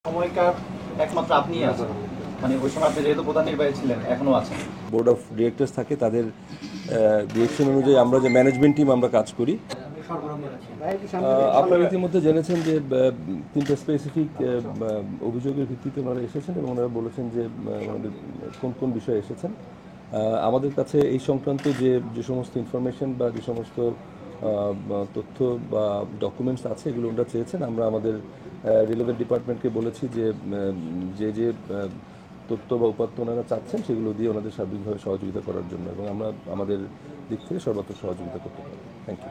সময়কার একমাত্র আপনিই আছেন, মানে ওই সময় আপনি যেহেতু প্রধান নির্বাহী ছিলেন, এখনো আছেন। বোর্ড অফ ডিরেক্টরস থাকে, তাদের ডিরেকশন অনুযায়ী আমরা যে ম্যানেজমেন্ট টিম আমরা কাজ করি। আপনারা ইতিমধ্যে জেনেছেন যে তিনটা স্পেসিফিক অভিযোগের ভিত্তিতে ওনারা এসেছেন এবং ওনারা বলেছেন যে ওনাদের কোন কোন বিষয়ে এসেছেন। আমাদের কাছে এই সংক্রান্ত যে সমস্ত ইনফরমেশন বা যে সমস্ত তথ্য বা ডকুমেন্টস আছে এগুলো ওনারা চেয়েছেন। আমরা আমাদের রিলেভেন্ট ডিপার্টমেন্টকে বলেছি যে যে তথ্য বা উপাত্ত ওনারা চাচ্ছেন সেগুলো দিয়ে ওনাদের সার্বিকভাবে সহযোগিতা করার জন্য, এবং আমরা আমাদের দিক থেকে সর্বাত্মক সহযোগিতা করতে পারি। Thank you.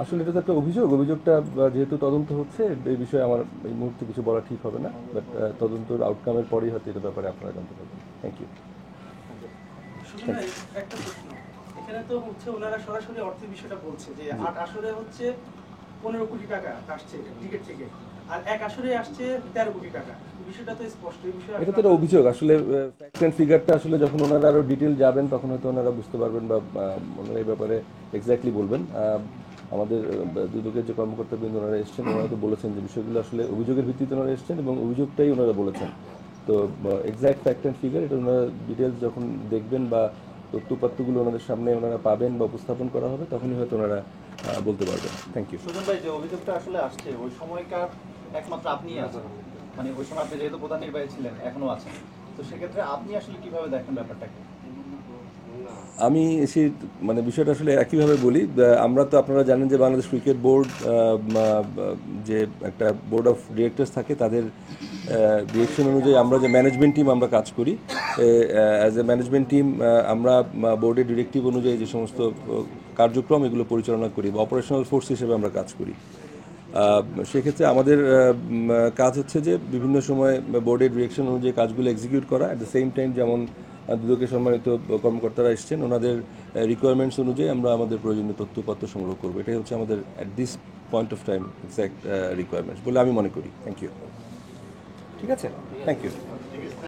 আসলে এটা তো একটা অভিযোগটা যেহেতু তদন্ত হচ্ছে, এই বিষয়ে আমার এই মুহূর্তে কিছু বলা ঠিক হবে না, বাট তদন্তের আউটকামের পরেই হয়তো এটা ব্যাপারে আপনারা জানতে পারবেন। Thank you. একটা প্রশ্ন, এখানে তো হচ্ছে ওনারা সরাসরি অর্থের বিষয়টা বলছে যে ৮ আসরে হচ্ছে 15 কোটি টাকা আসছে টিকিট থেকে, আর এক আসরে আসছে 13 কোটি টাকা। বিষয়টা তো স্পষ্ট। এই বিষয়ে এটা তো একটা অভিযোগ। আসলে ফ্যাক্ট অ্যান্ড ফিগারটা আসলে যখন ওনারা আরও ডিটেল যাবেন তখন হয়তো ওনারা বুঝতে পারবেন বা ওনারা এই ব্যাপারে এক্স্যাক্টলি বলবেন। আমাদের দুদকের যে কর্মকর্তাবৃন্দ ওনারা এসছেন, ওনারা তো বলেছেন যে বিষয়গুলো আসলে অভিযোগের ভিত্তিতে ওনারা এসছেন এবং অভিযোগটাই ওনারা বলেছেন। তো এক্স্যাক্ট ফ্যাক্ট অ্যান্ড ফিগার এটা ওনারা ডিটেলস যখন দেখবেন বা তথ্যপাত্রগুলো ওনাদের সামনে ওনারা পাবেন বা উপস্থাপন করা হবে তখনই হয়তো ওনারা বলতে পারবেন। Thank you. সুজন ভাই, যে অভিযোগটা আসলে আসছে, ওই সময়কার একমাত্র আপনিই আছেন, মানে ওই সময় আপনি যেহেতু প্রধান নির্বাহী ছিলেন, এখনো আছেন। তো সেক্ষেত্রে আপনি আসলে কিভাবে দেখেন ব্যাপারটাকে? আমি এসে মানে বিষয়টা আসলে একইভাবে বলি। আমরা তো আপনারা জানেন যে বাংলাদেশ ক্রিকেট বোর্ড যে একটা বোর্ড অফ ডিরেক্টরস থাকে, তাদের ডিরেকশন অনুযায়ী আমরা যে ম্যানেজমেন্ট টিম আমরা কাজ করি। অ্যাজ এ ম্যানেজমেন্ট টিম আমরা বোর্ডের ডিরেক্টিভ অনুযায়ী যে সমস্ত কার্যক্রম এগুলো পরিচালনা করি বা অপারেশনাল ফোর্স হিসেবে আমরা কাজ করি। সেক্ষেত্রে আমাদের কাজ হচ্ছে যে বিভিন্ন সময় বোর্ডের ডিরেকশন অনুযায়ী কাজগুলো এক্সিকিউট করা। অ্যাট দ্য সেম টাইম যেমন দুদকের সম্মানিত কর্মকর্তারা এসছেন, ওনাদের রিকোয়ারমেন্টস অনুযায়ী আমরা আমাদের প্রয়োজনীয় তথ্যপত্র সংগ্রহ করবো। এটাই হচ্ছে আমাদের at this point of time exact requirements বলে আমি মনে করি। Thank you. ঠিক আছে, থ্যাংক ইউ।